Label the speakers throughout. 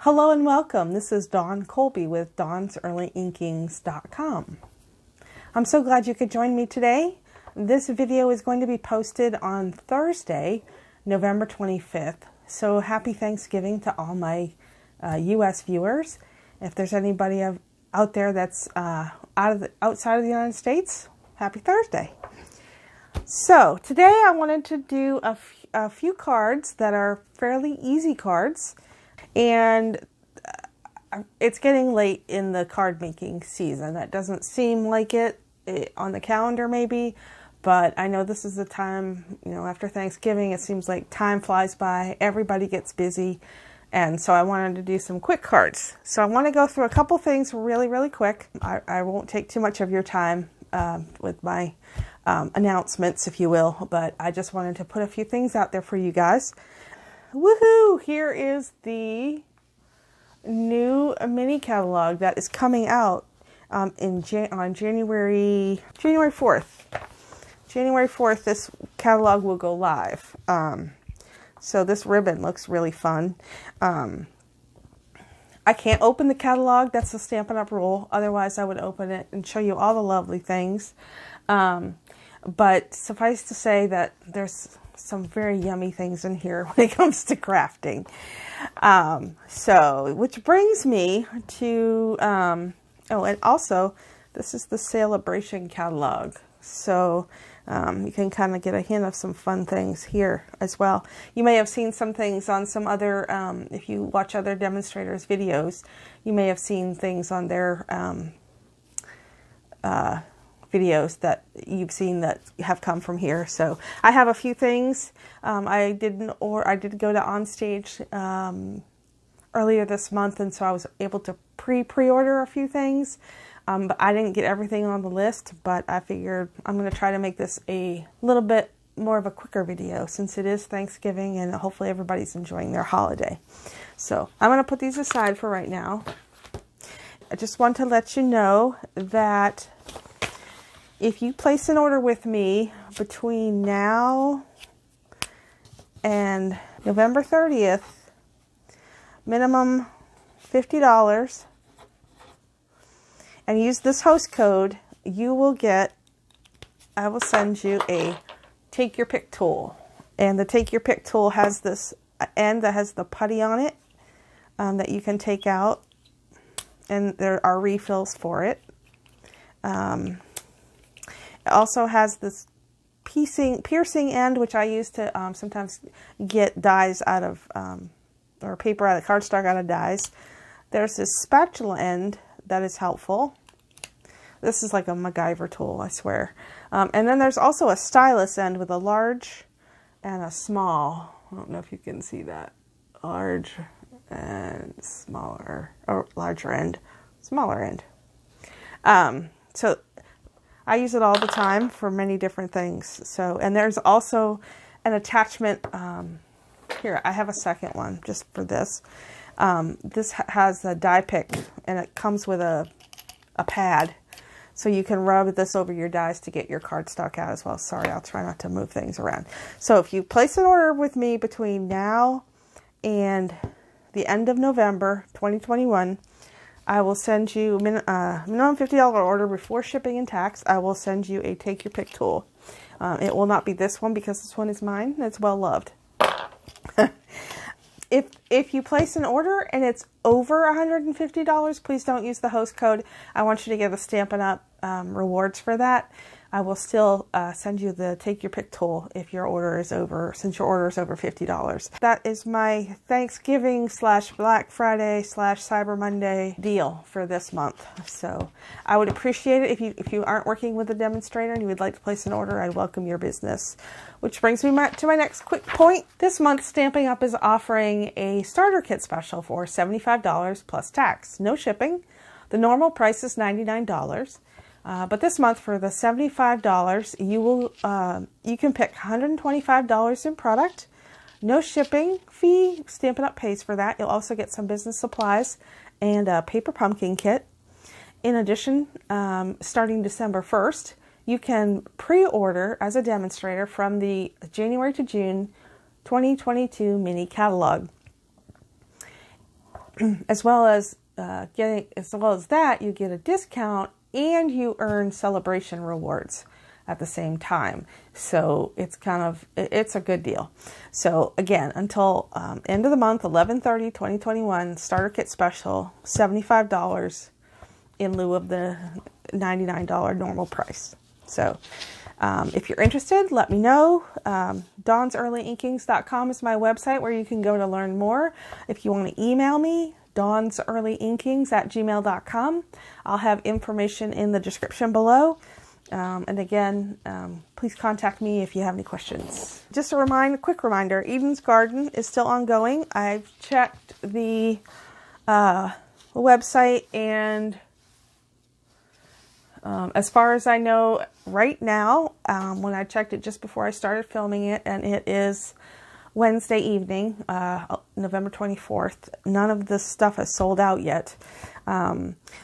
Speaker 1: Hello and welcome. This is Dawn Colby with DawnsEarlyInkings.com. I'm so glad you could join me today. This video is going to be posted on Thursday, November 25th. So happy Thanksgiving to all my U.S. viewers. If there's anybody out there that's outside of the United States, happy Thursday. So today I wanted to do a few cards that are fairly easy cards. And it's getting late in the card making season. That doesn't seem like it on the calendar maybe, but I know this is the time, after Thanksgiving, it seems like time flies by, everybody gets busy, and so I wanted to do some quick cards. So I want to go through a couple things really quick. I won't take too much of your time with my announcements, if you will, but I just wanted to put a few things out there for you guys. Woohoo! Here is the new mini catalog that is coming out on January 4th. January 4th, this catalog will go live. So this ribbon looks really fun. I can't open the catalog. That's the Stampin' Up! Rule. Otherwise, I would open it and show you all the lovely things. But suffice to say that there's some very yummy things in here when it comes to crafting. Which brings me to, and also this is the Celebration catalog. So you can kind of get a hint of some fun things here as well. You may have seen some things on some other, if you watch other demonstrators' videos, you may have seen things on their videos that you've seen that have come from here. So I have a few things. I did go to Onstage earlier this month, and so I was able to pre-order a few things. But I didn't get everything on the list, but I figured I'm going to try to make this a little bit more of a quicker video since it is Thanksgiving and hopefully everybody's enjoying their holiday. So I'm going to put these aside for right now. I just want to let you know that if you place an order with me between now and November 30th, minimum $50, and use this host code, you will get, I will send you a Take Your Pick tool. And the Take Your Pick tool has this end that has the putty on it that you can take out, and there are refills for it. It also has this piercing end, which I use to sometimes get dies out of, or paper out of cardstock out of dies. There's this spatula end that is helpful. This is like a MacGyver tool, I swear. And then there's also a stylus end with a large and a small. I don't know if you can see that. Large and smaller, or larger end, smaller end. So I use it all the time for many different things. So, and there's also an attachment. Here, I have a second one just for this. This has a die pick, and it comes with a pad. So you can rub this over your dies to get your cardstock out as well. Sorry, I'll try not to move things around. So if you place an order with me between now and the end of November 2021, I will send you minimum $50 order before shipping and tax. I will send you a Take Your Pick tool. It will not be this one because this one is mine. It's well loved. If you place an order and it's over $150, please don't use the host code. I want you to get the Stampin' Up! Rewards for that. I will still send you the Take Your Pick tool if your order is over, since your order is over $50. That is my Thanksgiving / Black Friday / Cyber Monday deal for this month. So I would appreciate it if you aren't working with a demonstrator and you would like to place an order. I'd welcome your business. Which brings me to my next quick point. This month, Stampin' Up! Is offering a starter kit special for $75 plus tax. No shipping. The normal price is $99. But this month, for the $75, you can pick $125 in product, no shipping fee. Stampin' Up! Pays for that. You'll also get some business supplies and a paper pumpkin kit. In addition, starting December 1st, you can pre-order as a demonstrator from the January to June 2022 mini catalog. as well as that, you get a discount and you earn celebration rewards at the same time. So it's it's a good deal. So again, until end of the month, 11/30/2021, starter kit special, $75 in lieu of the $99 normal price. So if you're interested, let me know. DawnsEarlyInkings.com is my website where you can go to learn more. If you want to email me, DawnsEarlyInkings@gmail.com. I'll have information in the description below. And again, please contact me if you have any questions. Just a quick reminder, Eden's Garden is still ongoing. I've checked the website, and as far as I know right now, when I checked it just before I started filming it, and it is Wednesday evening, November 24th. None of this stuff has sold out yet.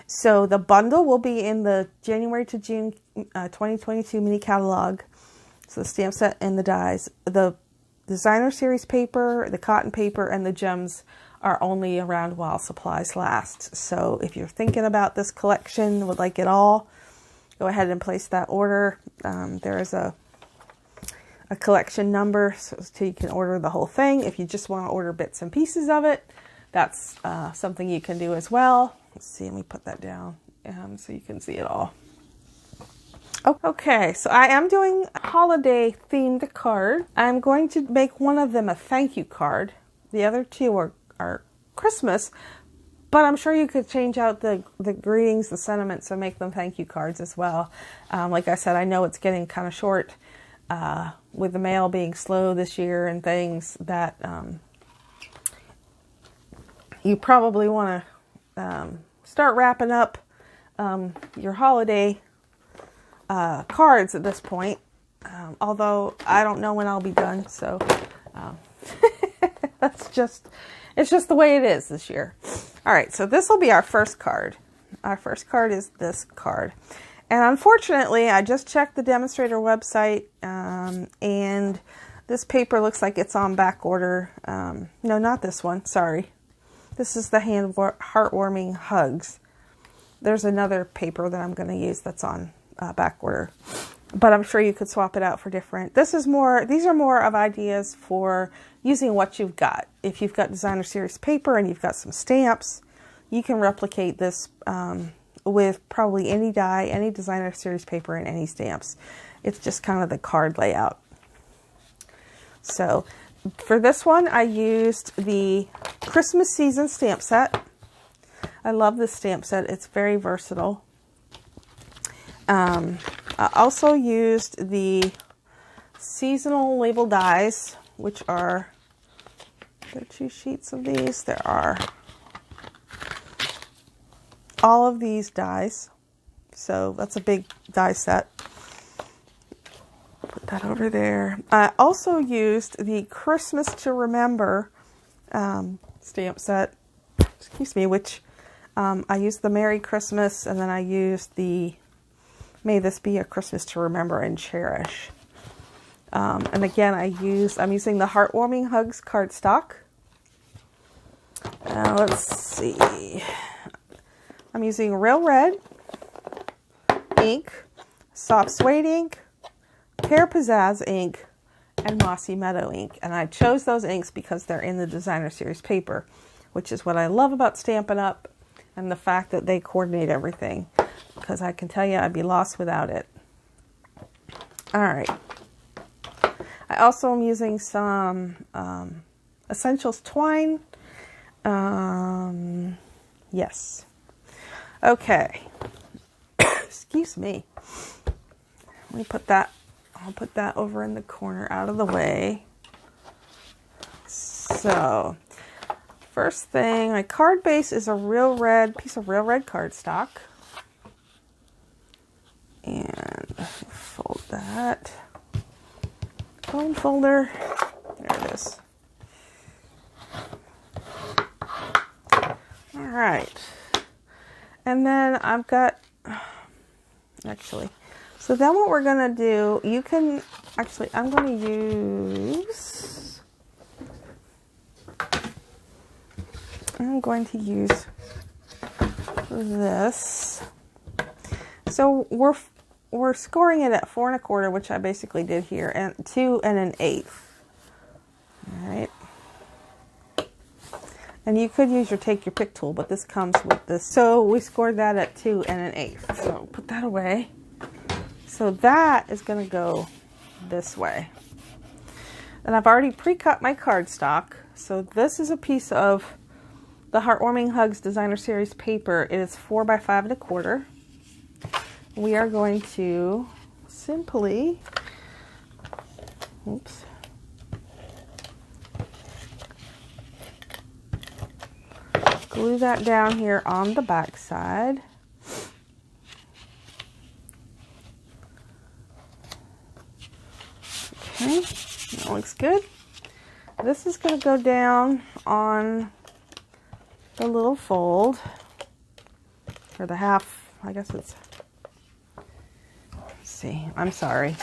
Speaker 1: So the bundle will be in the January to June 2022 mini catalog. So the stamp set and the dies. The designer series paper, the cotton paper, and the gems are only around while supplies last. So if you're thinking about this collection, would like it all, go ahead and place that order. There is a collection number so you can order the whole thing. If you just want to order bits and pieces of it, that's something you can do as well. Let's see, let me put that down so you can see it all. Okay, so I am doing a holiday themed card. I'm going to make one of them a thank you card. The other two are Christmas, but I'm sure you could change out the greetings, the sentiments, and make them thank you cards as well. Like I said, I know it's getting kind of short with the mail being slow this year and things, that you probably want to start wrapping up your holiday cards at this point. Although I don't know when I'll be done, so it's just the way it is this year. All right, so this will be our first card. Our first card is this card. And unfortunately, I just checked the demonstrator website, and this paper looks like it's on back order. No, not this one. Sorry. This is the Heartwarming Hugs. There's another paper that I'm going to use that's on back order. But I'm sure you could swap it out for different. These are more of ideas for using what you've got. If you've got designer series paper and you've got some stamps, you can replicate this with probably any die, any designer series paper, and any stamps. It's just kind of the card layout. So for this one, I used the Christmas season stamp set. I love this stamp set. It's very versatile. I also used the seasonal label dies, which are, there are 2 sheets of these. There are all of these dies. So that's a big die set. Put that over there. I also used the Christmas to Remember stamp set, excuse me, which I used the Merry Christmas, and then I used the May This Be a Christmas to Remember and Cherish. And again, I'm using the Heartwarming Hugs cardstock. Let's see. I'm using Real Red ink, Soft Suede ink, Pear Pizzazz ink, and Mossy Meadow ink. And I chose those inks because they're in the designer series paper, which is what I love about Stampin' Up! And the fact that they coordinate everything, because I can tell you I'd be lost without it. All right. I also am using some Essentials twine. Yes. Okay. Excuse me. Let me put that, I'll put that over in the corner out of the way. So, first thing, my card base is a Real Red, piece of Real Red cardstock. And fold that. Phone folder. There it is. All right. And then I've got, actually, so then what we're going to do, you can, actually, I'm going to use, I'm going to use this. So we're scoring it at 4 1/4, which I basically did here, and 2 1/8. All right. And you could use your take your pick tool, but this comes with this. So we scored that at 2 1/8. So put that away. So that is going to go this way. And I've already pre-cut my cardstock. So this is a piece of the Heartwarming Hugs Designer Series paper. It is 4 by 5 1/4. We are going to simply, oops, glue that down here on the back side. Okay, that looks good. This is going to go down on the little fold, or the half, I guess it's, let's see, I'm sorry.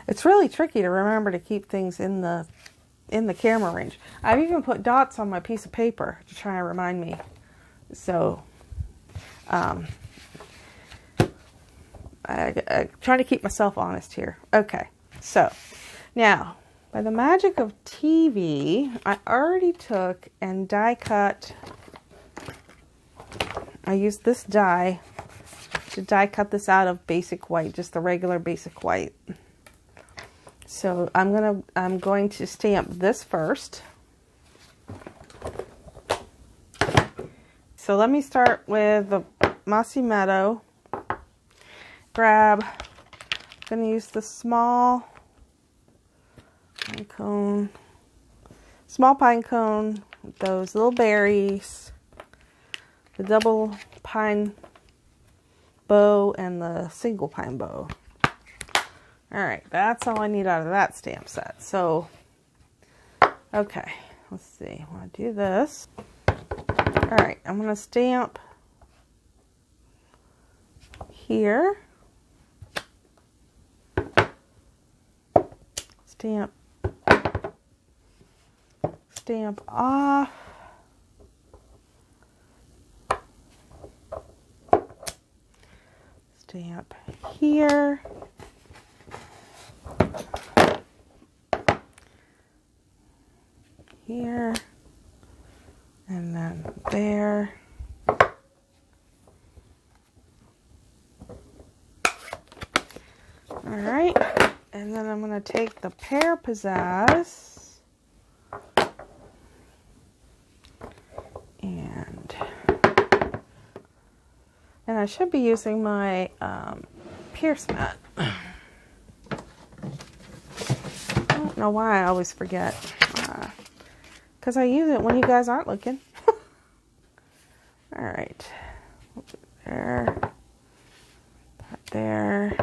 Speaker 1: It's really tricky to remember to keep things in the camera range. I've even put dots on my piece of paper to try and remind me. So, I'm trying to keep myself honest here. Okay, so now, by the magic of TV, I already took and die cut. I used this die to die cut this out of basic white, just the regular basic white. So I'm going to stamp this first. So let me start with the Mossy Meadow. I'm going to use the small pine cone, with those little berries, the double pine bow, and the single pine bow. All right, that's all I need out of that stamp set. So, okay, let's see. I want to do this. All right, I'm going to stamp here. Stamp off. Stamp here. Here, and then there. All right, and then I'm going to take the Pear Pizzazz and I should be using my Pierce mat. I don't know why I always forget. Because I use it when you guys aren't looking. All right. There. That there.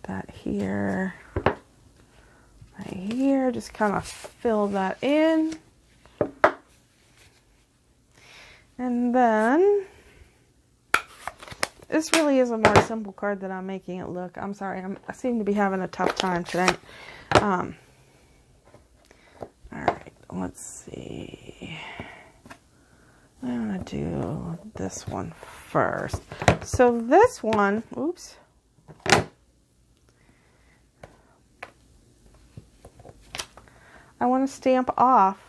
Speaker 1: That here. That here. Just kind of fill that in. And then, this really is a more simple card than I'm making it look. I'm sorry. I seem to be having a tough time today. Alright, let's see. I'm going to do this one first. So this one, oops. I want to stamp off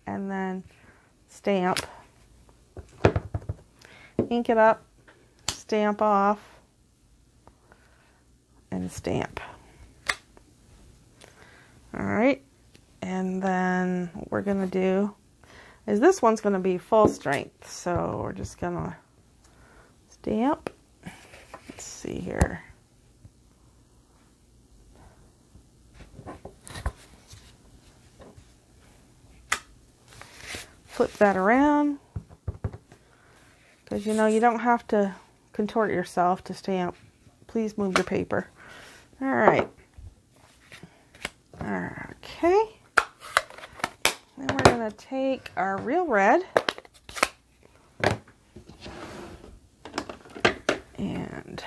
Speaker 1: and then stamp. Ink it up, stamp off, and stamp. Alright. And then what we're going to do is this one's going to be full strength. So we're just going to stamp. Let's see here. Flip that around. Because you know you don't have to contort yourself to stamp. Please move your paper. Alright. Okay. Then we're going to take our real red And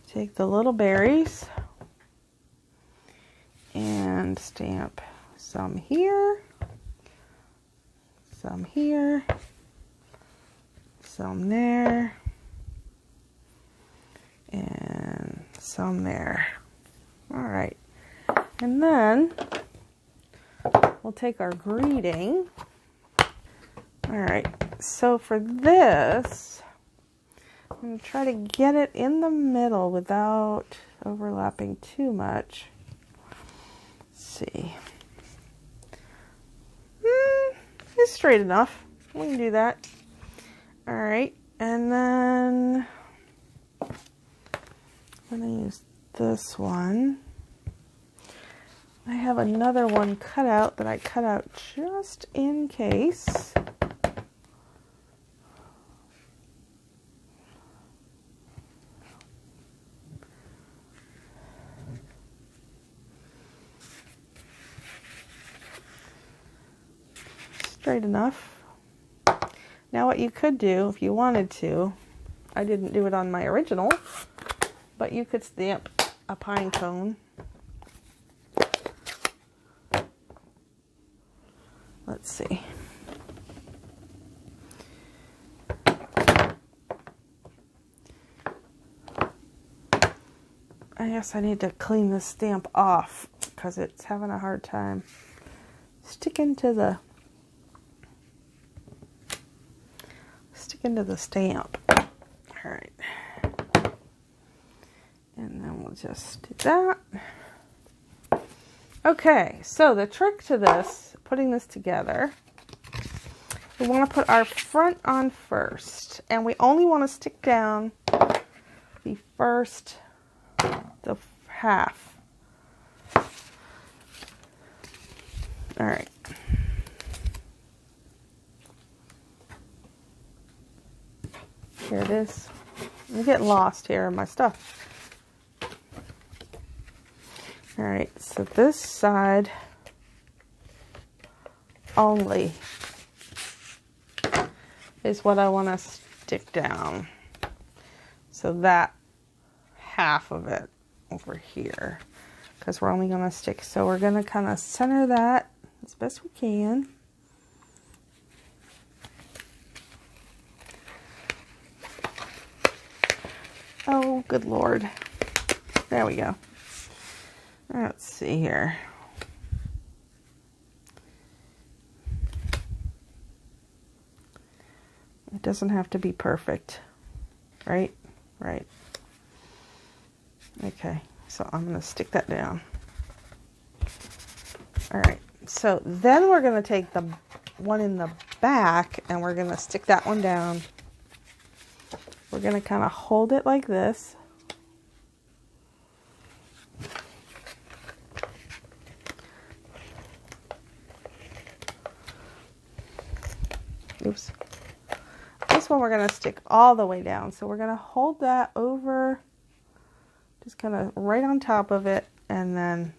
Speaker 1: take the little berries and stamp some here, some here, some there, and some there. All right. And then we'll take our greeting. All right. So for this, I'm going to try to get it in the middle without overlapping too much. Let's see. It's straight enough. We can do that. All right. And then I'm going to use this one. I have another one cut out that I cut out just in case. Straight enough. Now what you could do if you wanted to, I didn't do it on my original, but you could stamp a pine cone. Let's see. I guess I need to clean this stamp off because it's having a hard time sticking to the stamp. All right. And then we'll just do that. Okay, so the trick to this, putting this together, we want to put our front on first, and we only want to stick down the first, the half. All right. Here it is. I'm getting lost here in my stuff. All right, so this side only is what I want to stick down. So that half of it over here, because we're only going to stick. So we're going to kind of center that as best we can. Oh, good Lord. There we go. Let's see here. It doesn't have to be perfect, right? Right. Okay, so I'm going to stick that down. All right, so then we're going to take the one in the back and we're going to stick that one down. We're going to kind of hold it like this. Oops. This one we're going to stick all the way down. So we're going to hold that over, just kind of right on top of it, and then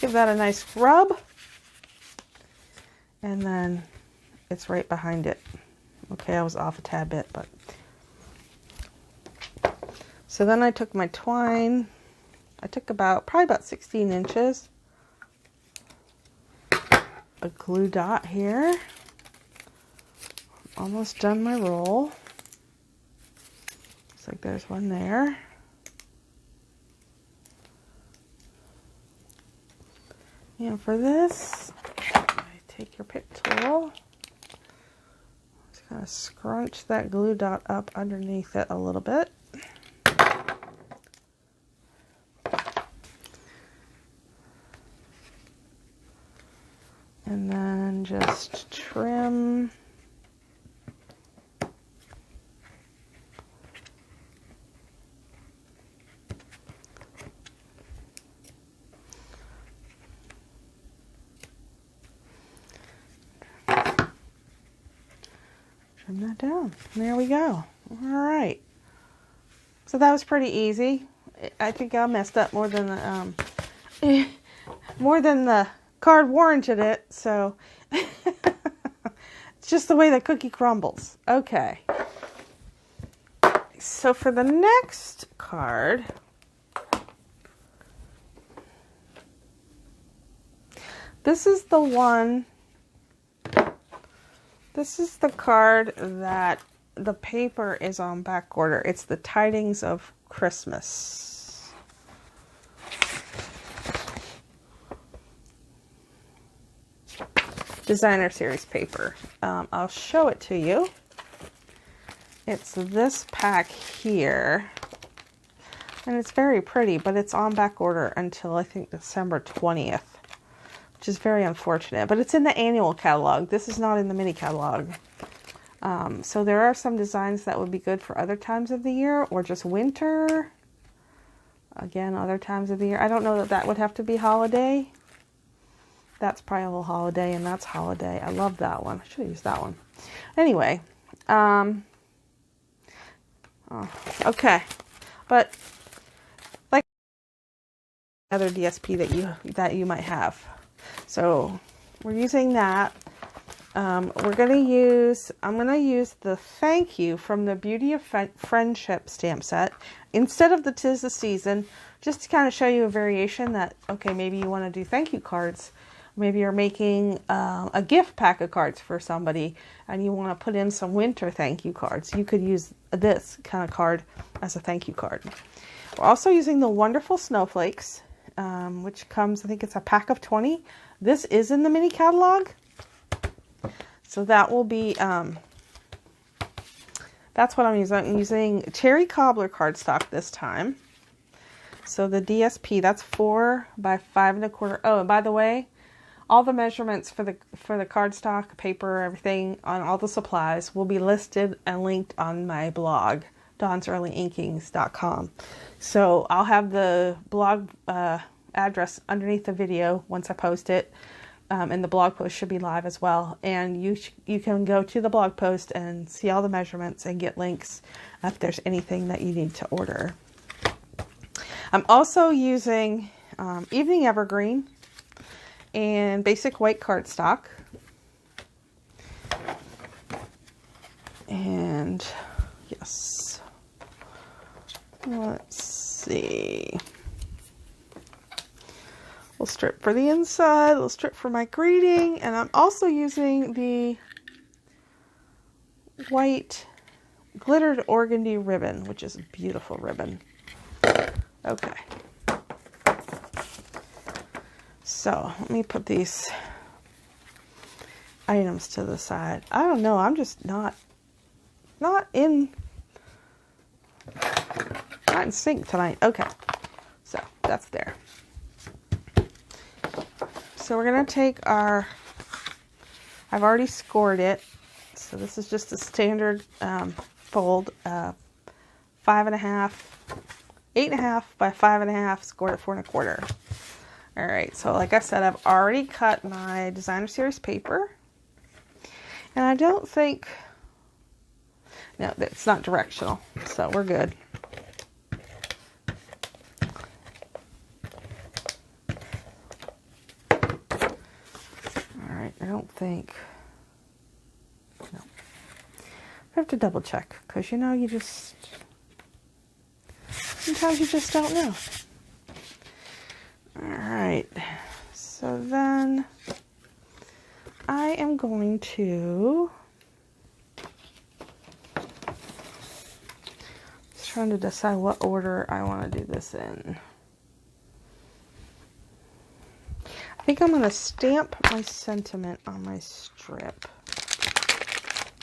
Speaker 1: give that a nice rub. And then it's right behind it. Okay, I was off a tad bit, but. So then I took my twine. I took probably about 16 inches. A glue dot here. Almost done my roll. Looks like there's one there. And for this, take your pick tool. Just kind of scrunch that glue dot up underneath it a little bit. And then just trim. Trim that down. And there we go. All right. So that was pretty easy. I think I messed up more than the card warranted it, so just the way the cookie crumbles. Okay. So for the next card, this is the one, this is the card that the paper is on back order. It's the Tidings of Christmas. Designer series paper. I'll show it to you. It's this pack here. And it's very pretty, but it's on back order until I think December 20th. Which is very unfortunate. But it's in the annual catalog. This is not in the mini catalog. So there are some designs that would be good for other times of the year or just winter. Again, other times of the year. I don't know that that would have to be holiday. That's probably a little holiday, and that's holiday. I love that one. I should have used that one. Anyway. Okay. But like other DSP that you might have. So we're using that. I'm going to use the thank you from the Beauty of Friendship stamp set instead of the 'Tis the Season, just to kind of show you a variation that, okay, maybe you want to do thank you cards. Maybe you're making a gift pack of cards for somebody and you want to put in some winter thank you cards. You could use this kind of card as a thank you card. We're also using the wonderful Snowflakes, which comes, I think it's a pack of 20. This is in the mini catalog. So that will be, that's what I'm using. I'm using Cherry Cobbler cardstock this time. So the DSP, that's 4 by 5 1/4. Oh, and by the way, all the measurements for the cardstock, paper, everything on all the supplies will be listed and linked on my blog, dawnsearlyinkings.com. So I'll have the blog address underneath the video once I post it. And the blog post should be live as well. And you can go to the blog post and see all the measurements and get links if there's anything that you need to order. I'm also using Evening Evergreen and basic white cardstock. And yes, let's see. Little strip for the inside, little strip for my greeting, and I'm also using the white glittered organdy ribbon, which is a beautiful ribbon. Okay. So let me put these items to the side. I don't know, I'm just not in sync tonight. Okay, so that's there. So we're going to take our, I've already scored it. So this is just a standard fold, 5 1/2, 8 1/2 by 5 1/2, scored at 4 1/4. All right, so like I said, I've already cut my designer series paper. And I don't think, no, it's not directional, so we're good. I don't think, no. I have to double check because, you know, sometimes you just don't know. All right, so then I am going to, just trying to decide what order I want to do this in. I think I'm going to stamp my sentiment on my strip.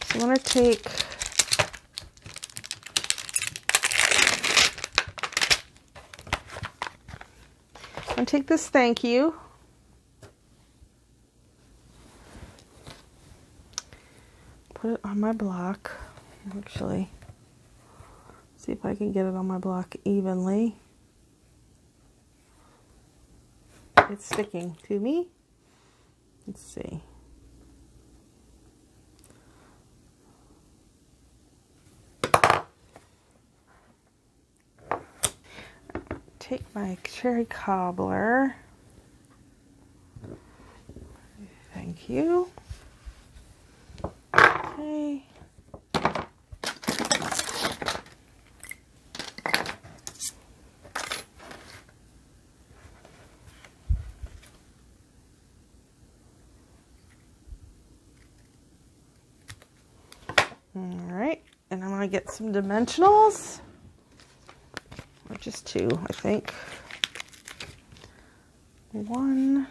Speaker 1: So I'm going to take this thank you. Put it on my block. Actually, see if I can get it on my block evenly. It's sticking to me. Let's see. Take my cherry cobbler. Thank you. Okay. Alright, and I'm going to get some dimensionals. Or just two, I think. 1,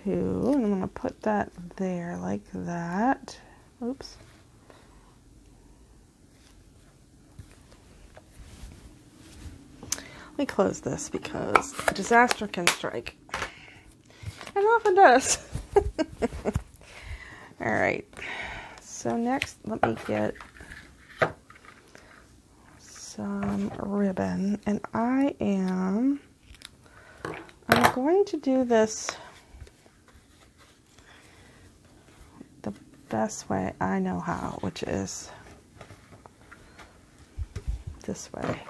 Speaker 1: 2, and I'm going to put that there like that. Oops. Let me close this because disaster can strike. And often does. Alright, so next let me get some ribbon, and I'm going to do this the best way I know how, which is this way.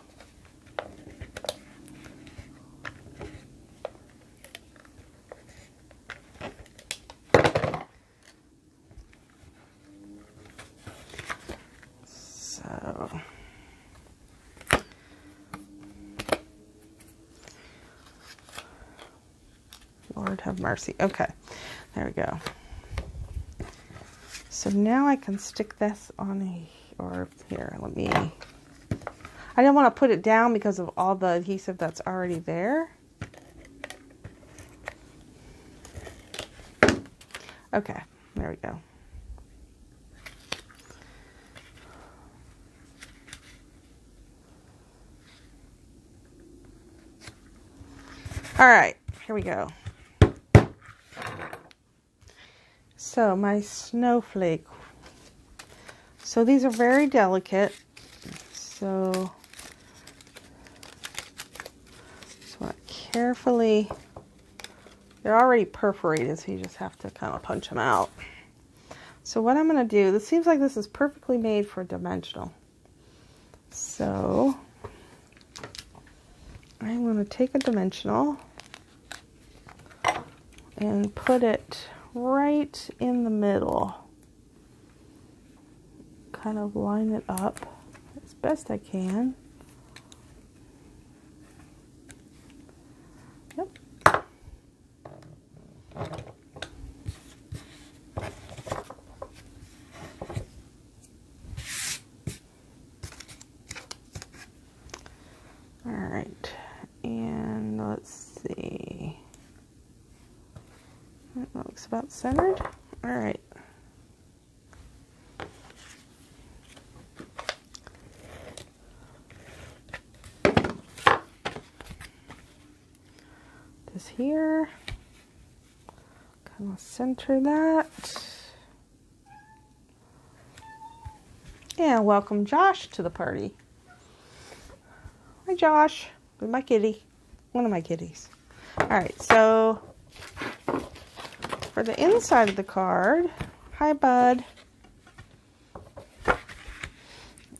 Speaker 1: So Lord have mercy. Okay, there we go. So now I can stick this on or here, let me, I didn't want to put it down because of all the adhesive that's already there. Okay, there we go. All right, here we go. So my snowflake. So these are very delicate. So just want to carefully, they're already perforated, so you just have to kind of punch them out. So what I'm going to do, this seems like this is perfectly made for dimensional. So I'm going to take a dimensional and put it right in the middle. Kind of line it up as best I can. Yep. All right, and let's see. That looks about centered. All right. This here. Kind of center that. And welcome Josh to the party. Hi Josh, with my kitty. One of my kitties. All right, so for the inside of the card, hi bud.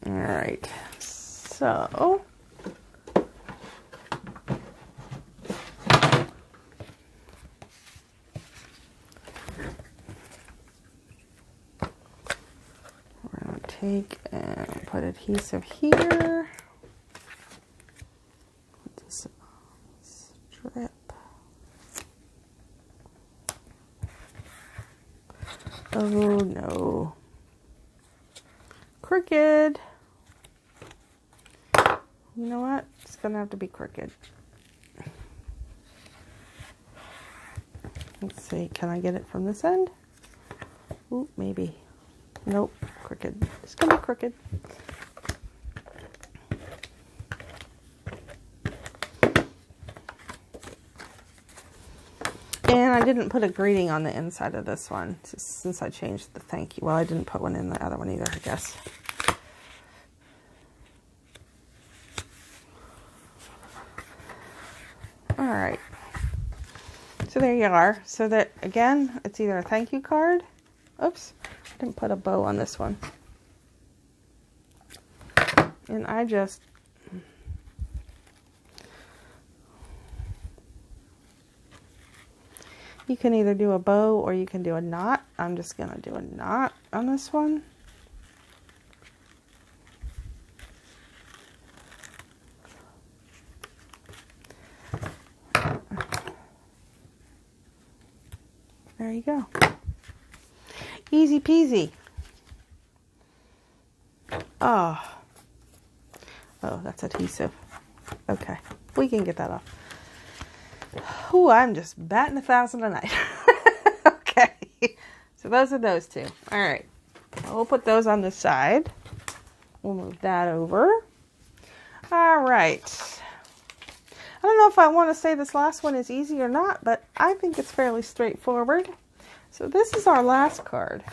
Speaker 1: All right, so we're going to take and put adhesive here. Put this strip. Oh no. Crooked. You know what? It's gonna have to be crooked. Let's see, can I get it from this end? Ooh, maybe. Nope, crooked. It's gonna be crooked. And I didn't put a greeting on the inside of this one since I changed the thank you. Well, I didn't put one in the other one either, I guess. All right. So there you are. So that, again, it's either a thank you card. Oops, I didn't put a bow on this one. And I just You can either do a bow or you can do a knot. I'm just going to do a knot on this one. There you go. Easy peasy. Oh, that's adhesive. Okay, we can get that off. Ooh, I'm just batting 1,000 tonight. Okay, so those are those two. All right, we'll put those on the side. We'll move that over. All right. I don't know if I want to say this last one is easy or not, but I think it's fairly straightforward. So this is our last card.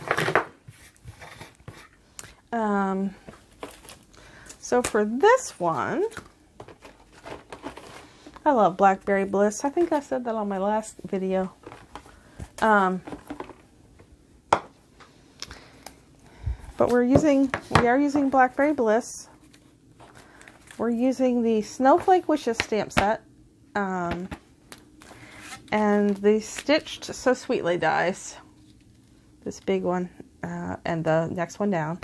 Speaker 1: So for this one, I love Blackberry Bliss. I think I said that on my last video. But we are using Blackberry Bliss. We're using the Snowflake Wishes stamp set. And the Stitched So Sweetly dies. This big one and the next one down.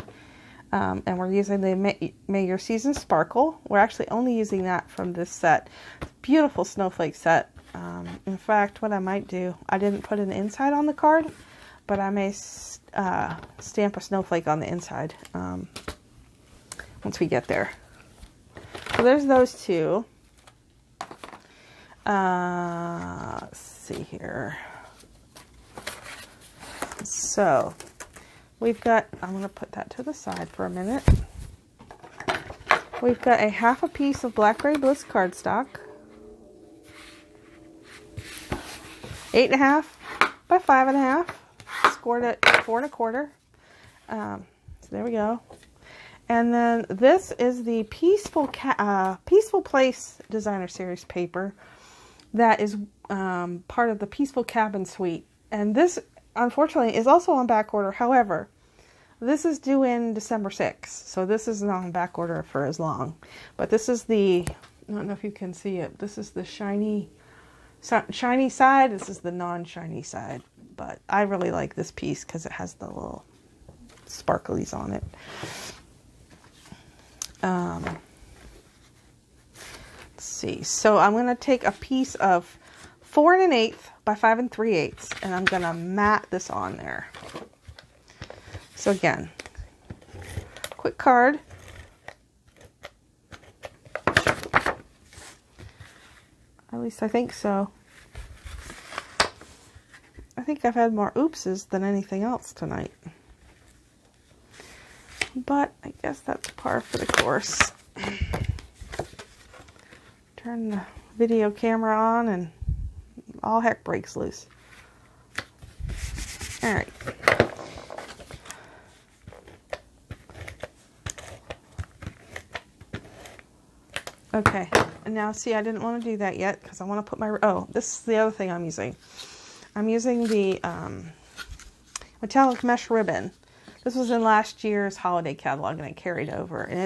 Speaker 1: And we're using the May Your Season Sparkle. We're actually only using that from this set. Beautiful snowflake set. In fact, what I might do, I didn't put an inside on the card, but I may stamp a snowflake on the inside once we get there. So there's those two. Let's see here. So we've got, I'm going to put that to the side for a minute. We've got a half a piece of Blackberry Bliss cardstock. 8.5 by 5.5. Scored at 4 1/4. So there we go. And then this is the Peaceful Place Designer Series paper that is part of the Peaceful Cabin Suite. And this, unfortunately, is also on back order. However, this is due in December 6th, so this is not on back order for as long. But this is the, I don't know if you can see it, this is the shiny side, this is the non-shiny side. But I really like this piece because it has the little sparklies on it. Let's see, so I'm going to take a piece of 4 1/8 by 5 3/8 and I'm going to mat this on there. So again, quick card. At least I think so. I think I've had more oopses than anything else tonight. But I guess that's par for the course. Turn the video camera on and all heck breaks loose. All right. Okay, and now see, I didn't want to do that yet because I want to put my, oh, this is the other thing I'm using. I'm using the metallic mesh ribbon. This was in last year's holiday catalog and I carried over, and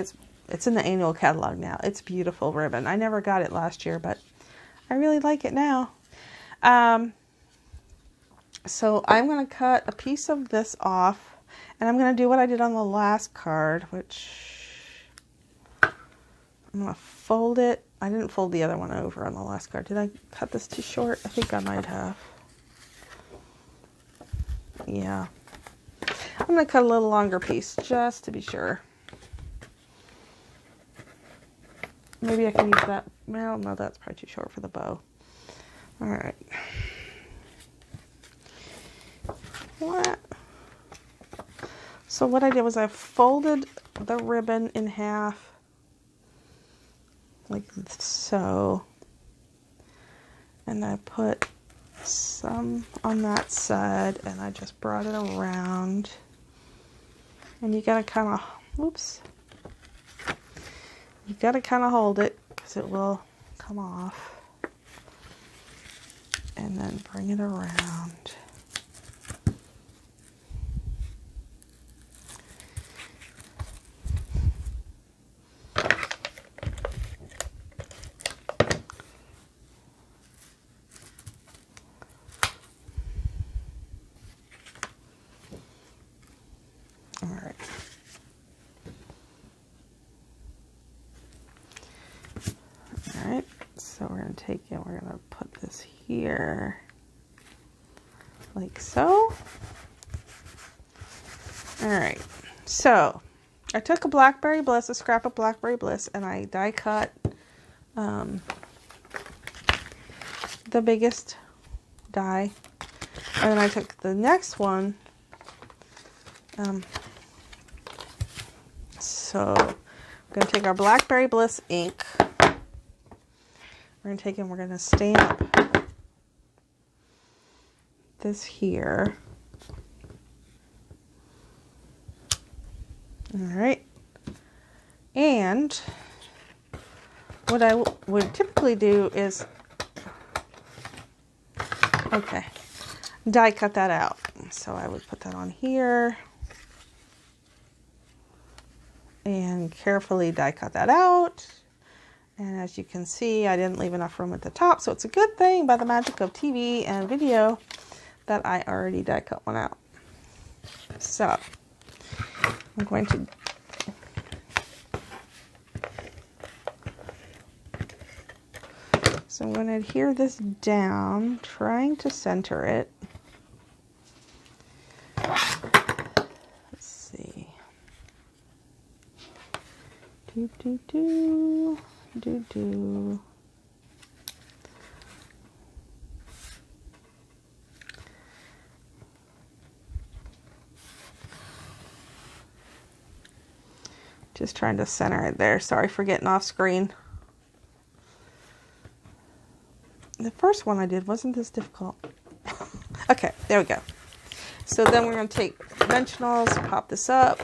Speaker 1: it's in the annual catalog now. It's beautiful ribbon. I never got it last year, but I really like it now. So I'm going to cut a piece of this off, and I'm going to do what I did on the last card, which I'm going to fold it. I didn't fold the other one over on the last card. Did I cut this too short? I think I might have. Yeah. I'm going to cut a little longer piece just to be sure. Maybe I can use that. Well, no, that's probably too short for the bow. All right. What? So what I did was I folded the ribbon in half. Like so, and I put some on that side and I just brought it around, and you gotta kind of, whoops, you gotta kind of hold it because it will come off, and then bring it around. take and we're going to put this here like so. All right, so I took a Blackberry Bliss, a scrap of Blackberry Bliss, and I die cut the biggest die. And then I took the next one. So we're going to take our Blackberry Bliss ink. We're going to take and we're going to stamp this here. All right. And what I would typically do is, okay, die cut that out. So I would put that on here and carefully die cut that out. And as you can see, I didn't leave enough room at the top. So it's a good thing, by the magic of TV and video, that I already die cut one out. So I'm going to I'm going to adhere this down, trying to center it. Let's see. Do, do, do, do, do. Just trying to center it there. Sorry for getting off screen. The first one I did wasn't this difficult. Okay, there we go. So then we're going to take dimensionals, pop this up.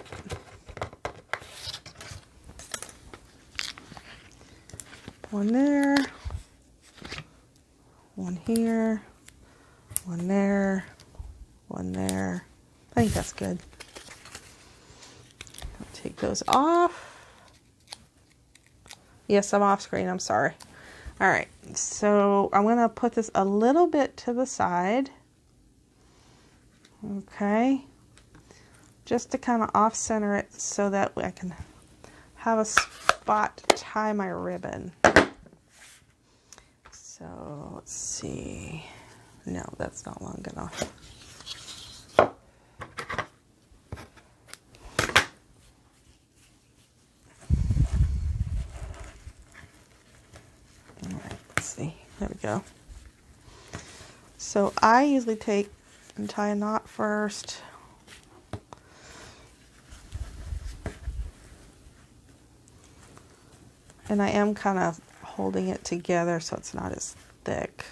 Speaker 1: One there, one here, one there, one there. I think that's good. I'll take those off. Yes, I'm off screen, I'm sorry. All right, so I'm going to put this a little bit to the side. Okay. Just to kind of off center it so that I can have a spot to tie my ribbon. So let's see. No, that's not long enough. There we go. So I usually take and tie a knot first. And I am kind of holding it together so it's not as thick.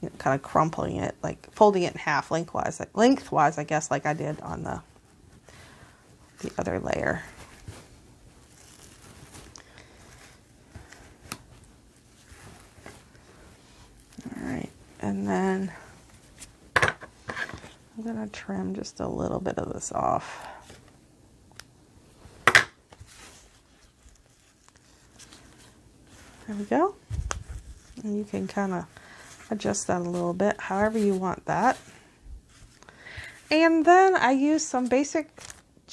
Speaker 1: You know, kind of crumpling it, like folding it in half lengthwise, I guess, like I did on the other layer. And then I'm going to trim just a little bit of this off. There we go. And you can kind of adjust that a little bit, however you want that. And then I use some basic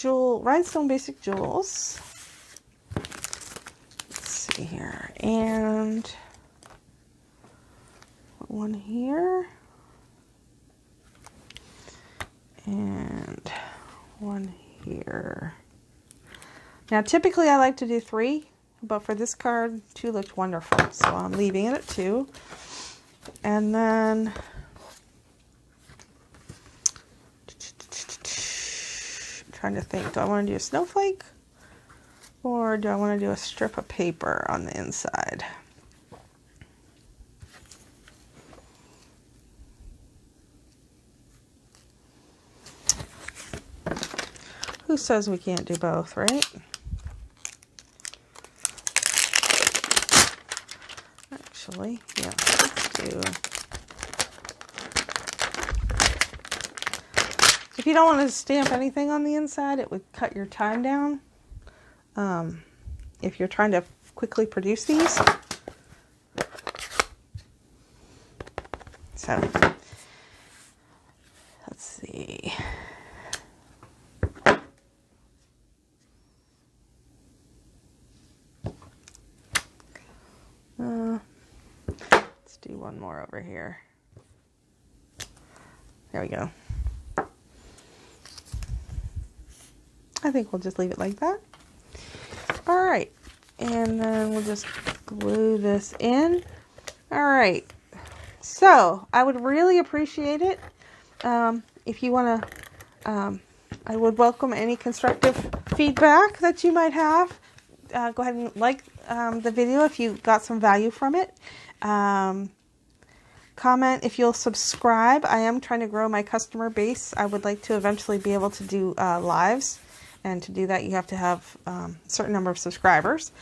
Speaker 1: rhinestone basic jewels. Let's see here. And one here and one here. Now typically I like to do 3, but for this card 2 looked wonderful, so I'm leaving it at 2. And then trying to think, do I want to do a snowflake or do I want to do a strip of paper on the inside? Who says we can't do both, right? Actually, yeah, let's do. If you don't want to stamp anything on the inside, it would cut your time down. If you're trying to quickly produce these. So, let's see. one more over here. There we go. I think we'll just leave it like that. All right. And then we'll just glue this in. All right. So I would really appreciate it if you want to, I would welcome any constructive feedback that you might have. Go ahead and like the video if you got some value from it. Comment if you'll subscribe. I am trying to grow my customer base. I would like to eventually be able to do lives. And to do that, you have to have a certain number of subscribers.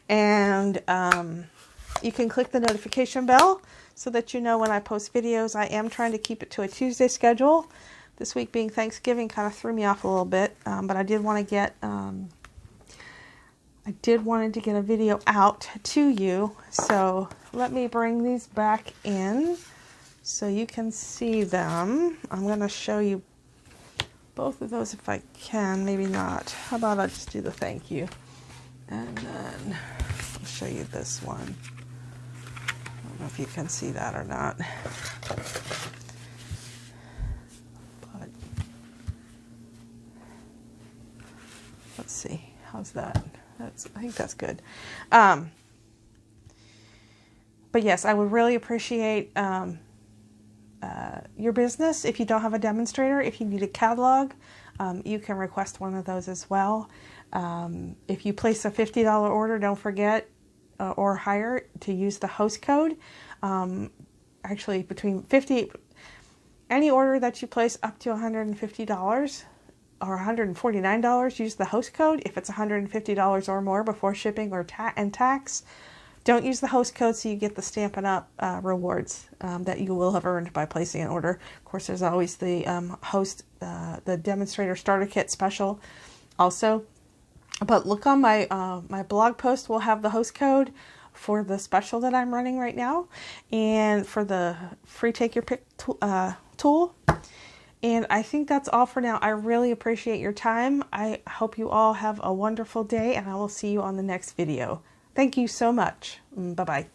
Speaker 1: And you can click the notification bell so that you know when I post videos. I am trying to keep it to a Tuesday schedule. This week being Thanksgiving kind of threw me off a little bit. But I did want to get a video out to you. So let me bring these back in so you can see them. I'm going to show you both of those if I can, maybe not. How about I just do the thank you? And then I'll show you this one. I don't know if you can see that or not. But let's see. How's that? I think that's good. But yes, I would really appreciate your business. If you don't have a demonstrator, if you need a catalog, you can request one of those as well. If you place a $50 order, don't forget or higher to use the host code. Actually, between any order that you place up to $150 or $149, use the host code. If it's $150 or more before shipping or tax, don't use the host code so you get the Stampin' Up! Rewards that you will have earned by placing an order. Of course, there's always the the demonstrator starter kit special also. But look on my my blog post. We'll have the host code for the special that I'm running right now, and for the free Take Your Pick tool. And I think that's all for now. I really appreciate your time. I hope you all have a wonderful day, and I will see you on the next video. Thank you so much. Bye-bye.